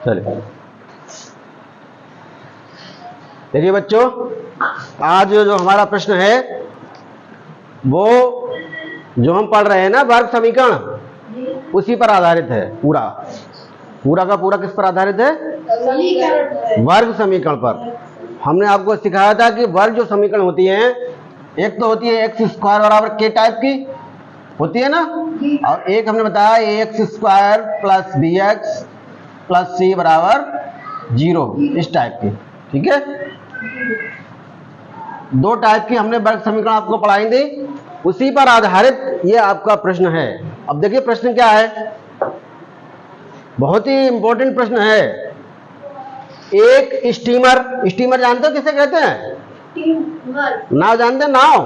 चलिए देखिए बच्चों, आज जो हमारा प्रश्न है वो जो हम पढ़ रहे हैं ना वर्ग समीकरण, उसी पर आधारित है। पूरा का पूरा किस पर आधारित है? वर्ग समीकरण पर। हमने आपको सिखाया था कि वर्ग जो समीकरण होती हैं, एक तो होती है एक्स स्क्वायर बराबर के टाइप की होती है ना, और एक हमने बताया x square plus b x plus c बराबर 0, इस टाइप की। ठीक है, दो टाइप की हमने वर्ग समीकरण आपको पढ़ाई थी, उसी पर आधारित ये आपका प्रश्न है। अब देखिए प्रश्न क्या है, बहुत ही इंपॉर्टेंट प्रश्न है। एक स्टीमर जानते हो किसे कहते हैं? नाव जानते हैं? नाव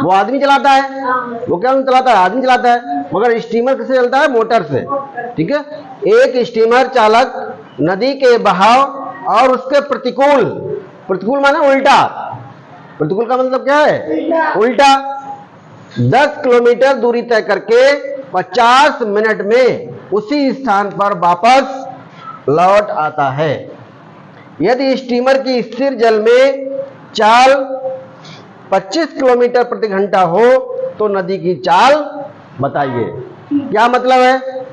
वो आदमी चलाता है, वो क्या चलाता है? आदमी चलाता है। मगर स्टीमर किससे चलता है? मोटर से। ठीक है, एक स्टीमर चालक नदी के बहाव और उसके प्रतिकूल माने उल्टा, प्रतिकूल का मतलब क्या है? उल्टा 10 किलोमीटर दूरी तय करके 50 मिनट में उसी स्थान पर वापस लौट आता है। यदि स्टीमर की स्थिर जल में चाल 25 किलोमीटर प्रति घंटा हो तो नदी की चाल बताइए। क्या मतलब है?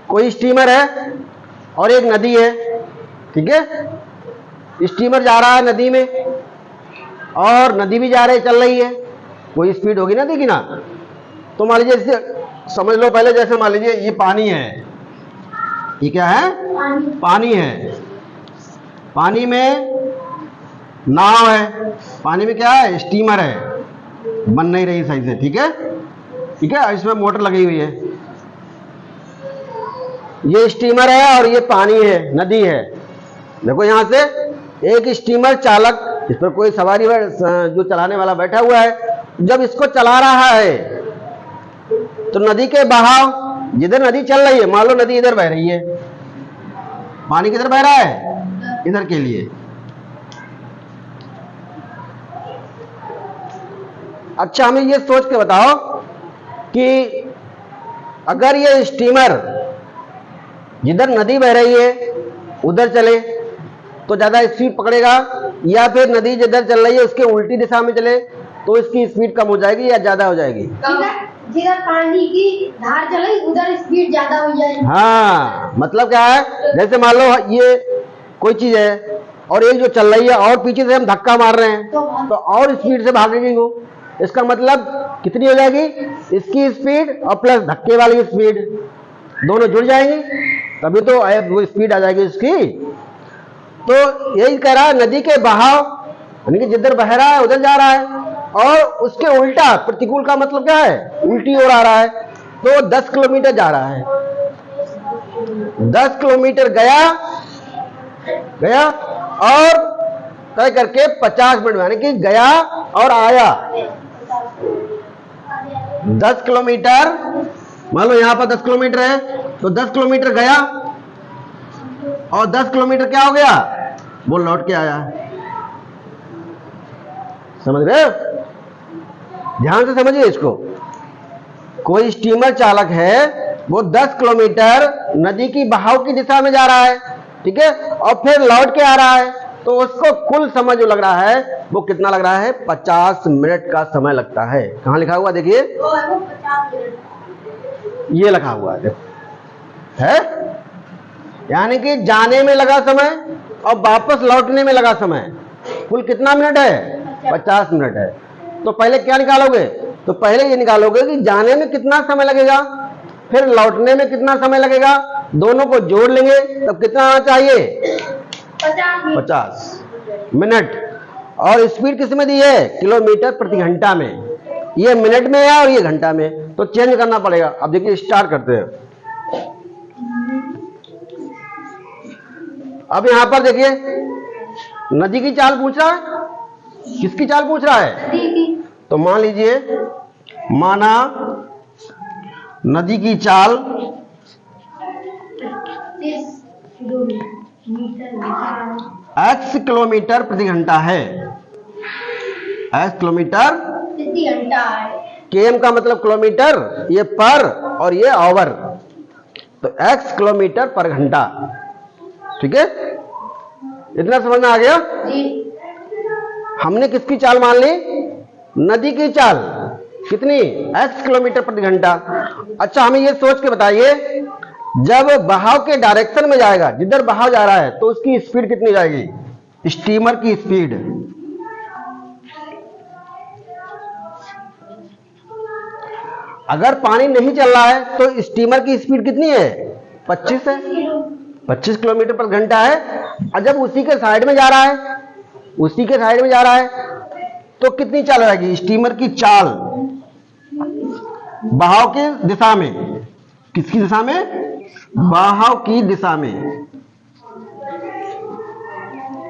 कोई स्टीमर है और एक नदी है। ठीक है, स्टीमर जा रहा है नदी में और नदी भी जा रही चल रही है, कोई स्पीड होगी नदी की ना। तो मान लीजिए जैसे समझ लो, पहले जैसे मान लीजिए ये पानी है, ये क्या है? पानी है। पानी में नाव है, पानी में क्या है? स्टीमर है, बन नहीं रही सही से। ठीक है, ठीक है, इसमें मोटर लगी हुई है। ये स्टीमर है और ये पानी है, नदी है। देखो यहां से एक स्टीमर चालक, इस पर कोई सवारी जो चलाने वाला बैठा हुआ है, जब इसको चला रहा है तो नदी के बहाव, जिधर नदी चल रही है, मान लो नदी इधर बह रही है, पानी किधर बह रहा है? इधर के लिए। अच्छा, हमें ये सोच के बताओ कि अगर ये स्टीमर जिधर नदी बह रही है उधर चले तो ज्यादा स्पीड पकड़ेगा, या फिर नदी जिधर चल रही है उसके उल्टी दिशा में चले तो इसकी स्पीड कम हो जाएगी या ज्यादा हो जाएगी? जिधर पानी की धार चले उधर स्पीड ज्यादा हो जाएगी। हाँ, मतलब क्या है, जैसे मान लो ये कोई चीज है और एक जो चल रही है और पीछे से हम धक्का मार रहे हैं तो और स्पीड से भागेगी वो। इसका मतलब कितनी हो जाएगी? इसकी स्पीड और प्लस धक्के वाली स्पीड दोनों जुड़ जाएंगी, तभी तो वो स्पीड आ जाएगी इसकी। तो यही कह रहा है, नदी के बहाव यानी कि जिधर बह रहा है उधर जा रहा है, और उसके उल्टा प्रतिकूल का मतलब क्या है? उल्टी ओर आ रहा है। तो 10 किलोमीटर जा रहा है, 10 किलोमीटर गया और तय करके 50 मिनट यानी कि गया और आया 10 किलोमीटर। मान लो यहां पर 10 किलोमीटर है तो 10 किलोमीटर गया और 10 किलोमीटर क्या हो गया? वो लौट के आया। समझ रहे? ध्यान से समझिए इसको। कोई स्टीमर चालक है, वो 10 किलोमीटर नदी की बहाव की दिशा में जा रहा है, ठीक है, और फिर लौट के आ रहा है, तो उसको कुल समय जो लग रहा है वो कितना लग रहा है? 50 मिनट का समय लगता है। कहां लिखा हुआ देखिए, ये लिखा हुआ है, यानी कि जाने में लगा समय और वापस लौटने में लगा समय, कुल कितना मिनट है? 50 मिनट है। तो पहले क्या निकालोगे? तो पहले ये निकालोगे कि जाने में कितना समय लगेगा, फिर लौटने में कितना समय लगेगा, दोनों को जोड़ लेंगे तब कितना आना चाहिए? 50 मिनट। और स्पीड किस में दी है? किलोमीटर प्रति घंटा में। ये मिनट में है और ये घंटा में, तो चेंज करना पड़ेगा। अब देखिए स्टार्ट करते हैं। अब यहां पर देखिए नदी की चाल पूछ रहा है। किसकी चाल पूछ रहा है? तो मान लीजिए, माना नदी की चाल x किलोमीटर प्रति घंटा है, x किलोमीटर प्रति घंटा है, केएम का मतलब किलोमीटर, ये पर और ये आवर, तो x किलोमीटर पर घंटा। ठीक है, इतना समझ में आ गया। जी। हमने किसकी चाल मान ली? नदी की चाल। कितनी? x किलोमीटर प्रति घंटा। अच्छा, हमें ये सोच के बताइए, जब बहाव के डायरेक्शन में जाएगा, जिधर बहाव जा रहा है, तो उसकी स्पीड कितनी जाएगी? स्टीमर की स्पीड अगर पानी नहीं चल रहा है तो स्टीमर की स्पीड कितनी है? 25 है, 25 किलोमीटर पर घंटा है। और जब उसी के साइड में जा रहा है, उसी के साइड में जा रहा है, तो कितनी चाल रहेगी? स्टीमर की चाल बहाव की दिशा में। किसकी दिशा में? बहाव की दिशा में।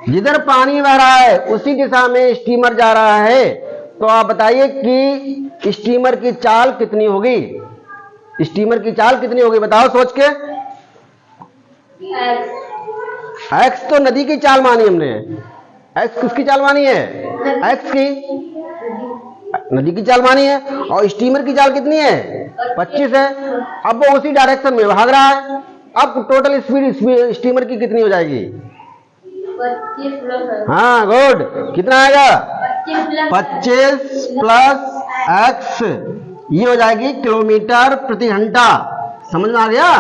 जिधर पानी बह रहा है उसी दिशा में स्टीमर जा रहा है, तो आप बताइए कि स्टीमर की चाल कितनी होगी? स्टीमर की चाल कितनी होगी? बताओ सोच के। एक्स तो नदी की चाल मानी हमने। एक्स किसकी चाल मानी है? एक्स की, नदी की चाल मानी है। और स्टीमर की चाल कितनी है? 25 है। अब वो उसी डायरेक्शन में भाग रहा है। अब टोटल स्पीड स्टीमर की कितनी हो जाएगी? 25 प्लस। हाँ, गुड। कितना आएगा? 25 प्लस एक्स, ये हो जाएगी किलोमीटर प्रति घंटा। समझ में आ गया?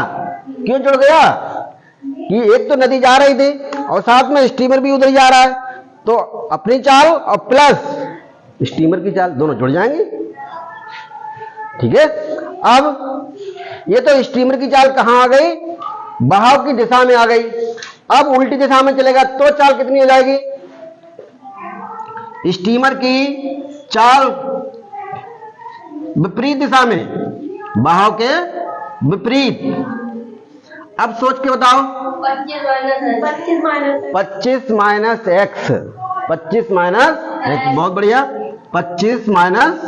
क्यों जुड़ गया? कि एक तो नदी जा रही थी और साथ में स्टीमर भी उधर जा रहा है, तो अपनी चाल और प्लस स्टीमर की चाल दोनों जुड़ जाएंगे। ठीक है, अब ये तो स्टीमर की चाल कहां आ गई? बहाव की दिशा में आ गई। अब उल्टी दिशा में चलेगा तो चाल कितनी हो जाएगी? स्टीमर की चाल विपरीत दिशा में, बहाव के विपरीत। अब सोच के बताओ। 25 minus 25 minus x, 25 minus x, बहुत बढ़िया। 25 माइनस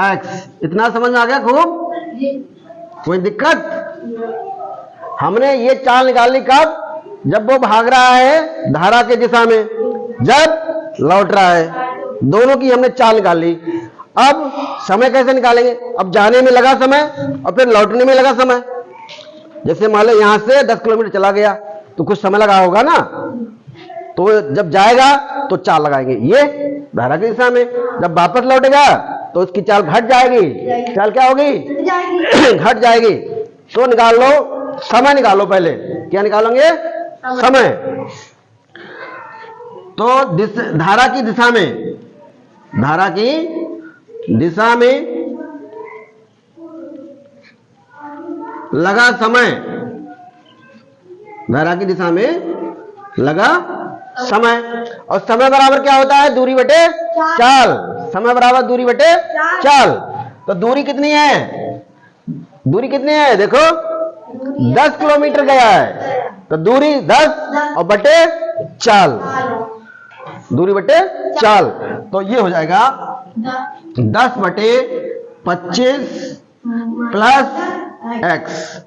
एक्स, इतना समझ में आ गया खूब? कोई दिक्कत? हमने ये चाल निकालनी कब? जब वो भाग रहा है धारा के दिशा में, जब लौट रहा है। दोनों की हमने चाल निकाल ली। अब समय कैसे निकालेंगे? अब जाने में लगा समय और फिर लौटने में लगा समय। जैसे मान लो यहां से 10 किलोमीटर चला गया तो कुछ समय लगा होगा ना, तो जब जाएगा तो चाल लगाएंगे ये धारा की दिशा में। जब वापस लौटेगा तो उसकी चाल घट जाएगी। चाल क्या होगी? घट जाएगी। तो निकाल लो, समय निकालो पहले। क्या निकालोगे? समय। तो धारा की दिशा में, धारा की दिशा में लगा समय, धारा की दिशा में लगा समय। और समय बराबर क्या होता है? दूरी बटे चाल। समय बराबर दूरी बटे चाल। तो दूरी कितनी है? दूरी कितनी है? देखो 10 किलोमीटर गया है, तो दूरी 10 और बटे चाल, दूरी बटे चाल। तो ये हो जाएगा 10 बटे 25 प्लस एक्स।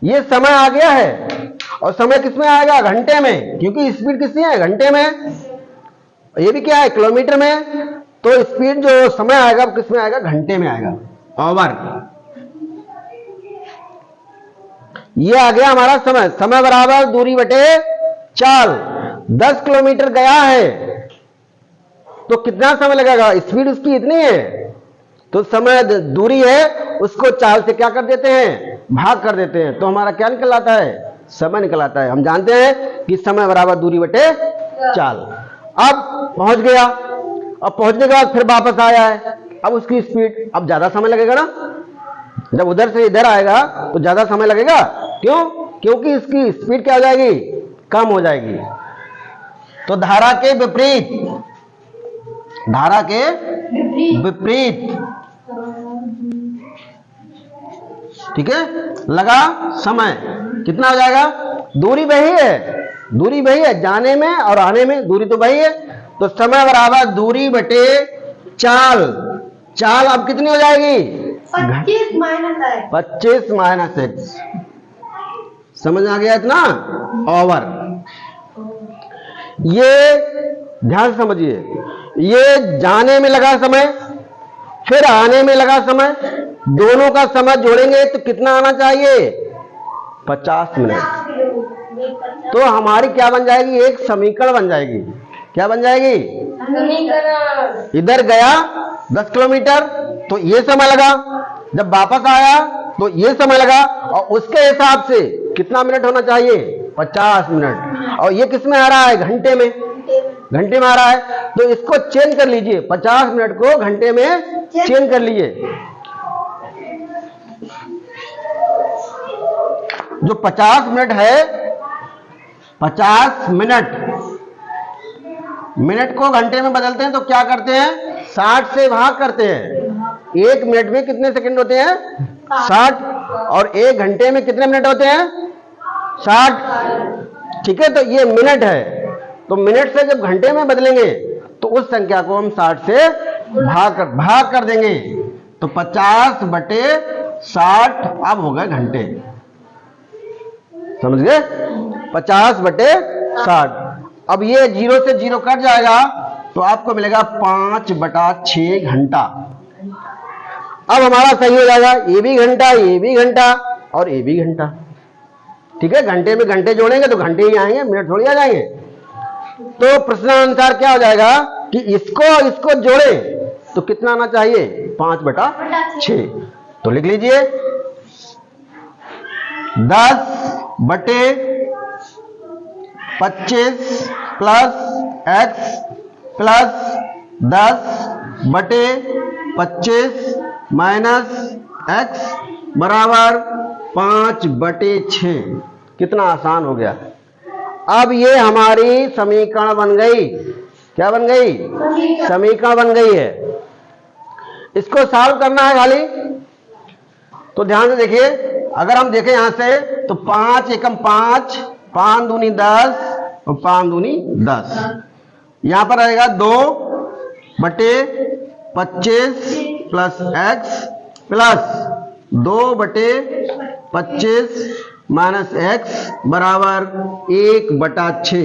ये समय आ गया है। और समय किसमें आएगा? घंटे में, क्योंकि स्पीड किसमें है? घंटे में। ये भी क्या है? किलोमीटर में। तो स्पीड जो समय आएगा वो किसमें आएगा? घंटे में आएगा, आवर। ये आ गया हमारा समय। समय बराबर दूरी बटे चाल। 10 किलोमीटर गया है तो कितना समय लगेगा? स्पीड उसकी इतनी है, तो समय दूरी है उसको चाल से क्या कर देते हैं? भाग कर देते हैं। तो हमारा क्या निकल आता है? समय निकल आता है। हम जानते हैं कि समय बराबर दूरी बटे चाल। अब पहुंच गया, अब पहुंचने के बाद फिर वापस आया है। अब उसकी स्पीड, अब ज्यादा समय लगेगा ना, जब उधर से इधर आएगा तो ज्यादा समय लगेगा। क्यों? क्योंकि इसकी स्पीड क्या हो जाएगी? कम हो जाएगी। तो धारा के विपरीत, धारा के विपरीत, ठीक है, लगा समय। कितना हो जाएगा? दूरी वही है, दूरी वही है, जाने में और आने में दूरी तो वही है। तो समय बराबर दूरी बटे चाल। चाल अब कितनी हो जाएगी? 25 माइनस एक्स। 25 minus x. समझ आ गया इतना? ओवर। ये ध्यान से समझिए, ये जाने में लगा समय, फिर आने में लगा समय, दोनों का समय जोड़ेंगे तो कितना आना चाहिए? 50 मिनट। तो हमारी क्या बन जाएगी? एक समीकरण बन जाएगी। क्या बन जाएगी? समीकरण। इधर गया 10 किलोमीटर तो ये समय लगा, जब वापस आया तो ये समय लगा, और उसके हिसाब से कितना मिनट होना चाहिए? 50 मिनट। और ये किस में आ रहा है? घंटे में। घंटे में आ रहा है, तो इसको चेंज कर लीजिए, 50 मिनट को घंटे में चेंज कर लीजिए। जो 50 मिनट है, 50 मिनट को घंटे में बदलते हैं तो क्या करते हैं? 60 से भाग करते हैं। एक मिनट में कितने सेकंड होते हैं? 60। और एक घंटे में कितने मिनट होते हैं? 60। ठीक है, तो ये मिनट है, तो मिनट से जब घंटे में बदलेंगे तो उस संख्या को हम 60 से भाग कर देंगे, तो 50 बटे 60 अब हो गए घंटे। समझ गए? 50 बटे 60। अब ये 0 से 0 कट जाएगा तो आपको मिलेगा 5 बटा 6 घंटा। अब हमारा सही हो जाएगा, ये भी घंटा, ये भी घंटा और ये भी घंटा। ठीक है, घंटे में घंटे जोड़ेंगे तो घंटे ही आएंगे, मिनट थोड़ी आ जाएंगे। तो प्रश्नानुसार क्या हो जाएगा कि इसको जोड़े तो कितना आना चाहिए? 5 बटा 6। तो लिख लीजिए 10 बटे 25 प्लस x प्लस 10 बटे 25 माइनस x बराबर 5 बटे 6। कितना आसान हो गया। अब ये हमारी समीकरण बन गई। क्या बन गई? समीकरण बन गई है। इसको सॉल्व करना है खाली। तो ध्यान से देखिए, अगर हम देखें यहां से तो 5 एकम 5, 5 दूनी 10 और 5 दूनी 10। यहां पर रहेगा 2 बटे 25 प्लस x प्लस 2 बटे 25 माइनस x बराबर 1 बटा 6।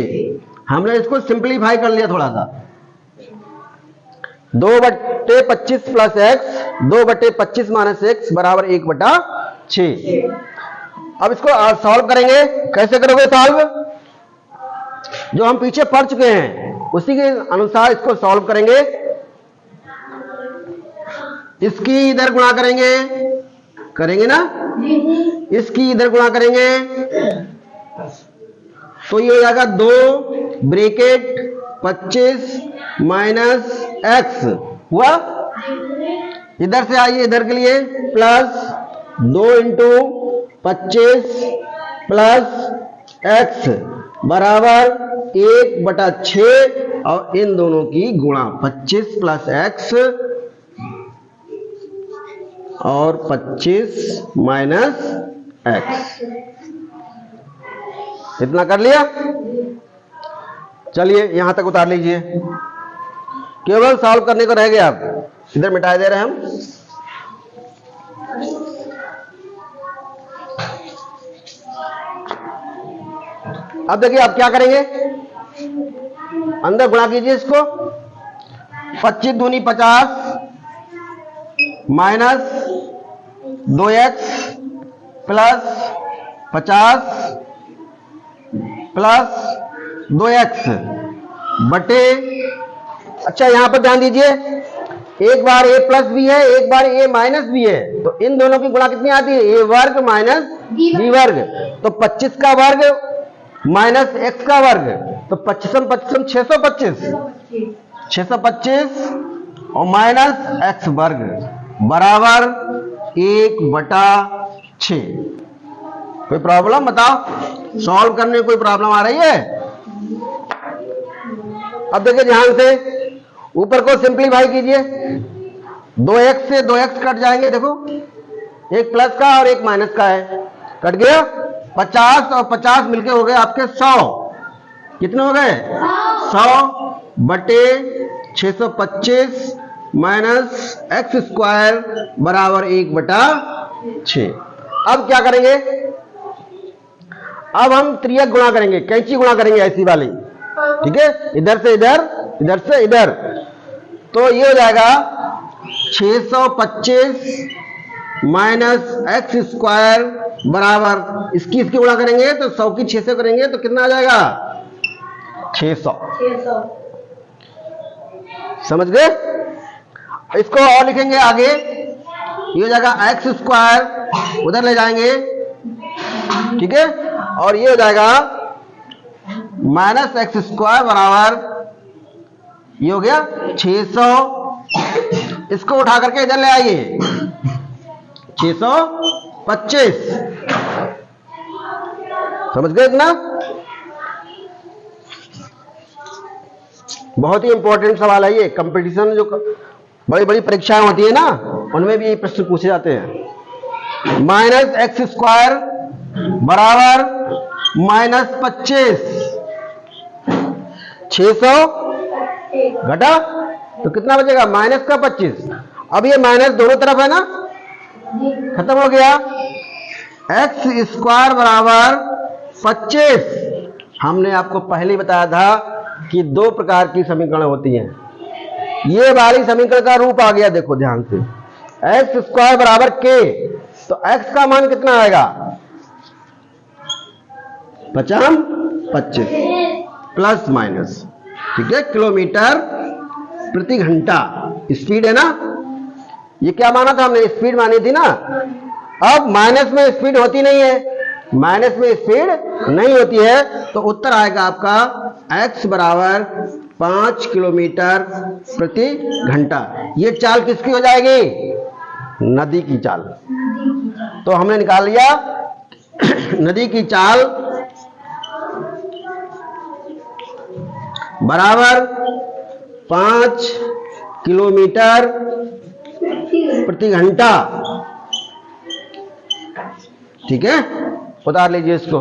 हमने इसको सिंप्लीफाई कर लिया थोड़ा सा। 2 बटे 25 प्लस x, 2 बटे 25 माइनस x बराबर 1 बटा 6। अब इसको सॉल्व करेंगे। कैसे करोगे सॉल्व? जो हम पीछे पढ़ चुके हैं उसी के अनुसार इसको सॉल्व करेंगे। इसकी इधर गुणा करेंगे ना, इसकी इधर गुणा करेंगे तो ये हो जाएगा 2 ब्रैकेट 25 माइनस x हुआ। इधर से आइए, इधर के लिए प्लस 2 इंटू 25 प्लस x बराबर 1 बटा 6 और इन दोनों की गुणा 25 प्लस x और 25 माइनस x। इतना कर लिया। चलिए यहां तक उतार लीजिए, केवल सॉल्व करने को रह गया। आप इधर मिटा दे रहे हैं हम। अब देखिए आप क्या करेंगे, अंदर गुणा कीजिए इसको। 25 दूनी 50 minus 2x plus 50 plus 2x बटे, अच्छा यहां पर ध्यान दीजिए, एक बार a प्लस भी है, एक बार a माइनस भी है, तो इन दोनों की गुणा कितनी आती है? a वर्ग माइनस b वर्ग। तो 25 का वर्ग माइनस x का वर्ग, तो 25 625 और माइनस x वर्ग बराबर 1 बटा 6। कोई प्रॉब्लम बताओ? सॉल्व करने में कोई प्रॉब्लम आ रही है? अब देखिए ध्यान से, ऊपर को सिंप्लीफाई कीजिए। 2x से 2x कट जाएंगे। देखो, एक प्लस का और एक माइनस का है, कट गया। 50 और 50 मिलके हो गए आपके 100। कितने हो गए? 100 बटे 625 माइनस x स्क्वायर बराबर 1 बटा 6। अब क्या करेंगे? अब हम त्रियक गुणा करेंगे, कैंची गुणा करेंगे ऐसी वाली। ठीक है, इधर से इधर, इधर से इधर। तो ये हो जाएगा 625 माइनस एक्स स्क्वायर बराबर इसकी गुणा करेंगे तो 100 की 6 से करेंगे तो कितना आ जाएगा 600। 600। समझ गए? इसको और लिखेंगे आगे, ये हो जाएगा एक्स स्क्वायर, उधर ले जाएंगे, ठीक है, और ये हो जाएगा माइनस एक्स स्क्वायर बराबर ये हो गया 600। इसको उठा करके इधर ले आइए 625। समझ गए इतना? बहुत ही इंपॉर्टेंट सवाल है ये। कंपटीशन जो बड़ी बड़ी परीक्षाएं होती है ना, उनमें भी ये प्रश्न पूछे जाते हैं। माइनस एक्स स्क्वायर बराबर माइनस 25, 600 घटा तो कितना बचेगा माइनस का 25। अब ये माइनस दोनों तरफ है ना, खत्म हो गया। एक्स स्क्वायर बराबर 25। हमने आपको पहले ही बताया था कि दो प्रकार की समीकरण होती हैं। ये वाली समीकरण का रूप आ गया, देखो ध्यान से, एक्स स्क्वायर बराबर के, तो एक्स का मान कितना आएगा 25 प्लस माइनस, ठीक है, किलोमीटर प्रति घंटा स्पीड है ना। ये क्या माना था हमने, स्पीड मानी थी ना। अब माइनस में स्पीड होती नहीं है, माइनस में स्पीड नहीं होती है, तो उत्तर आएगा आपका x बराबर 5 किलोमीटर प्रति घंटा। ये चाल किसकी हो जाएगी, नदी की चाल। तो हमने निकाल लिया नदी की चाल बराबर 5 किलोमीटर प्रति घंटा, ठीक है। उतार लीजिए इसको।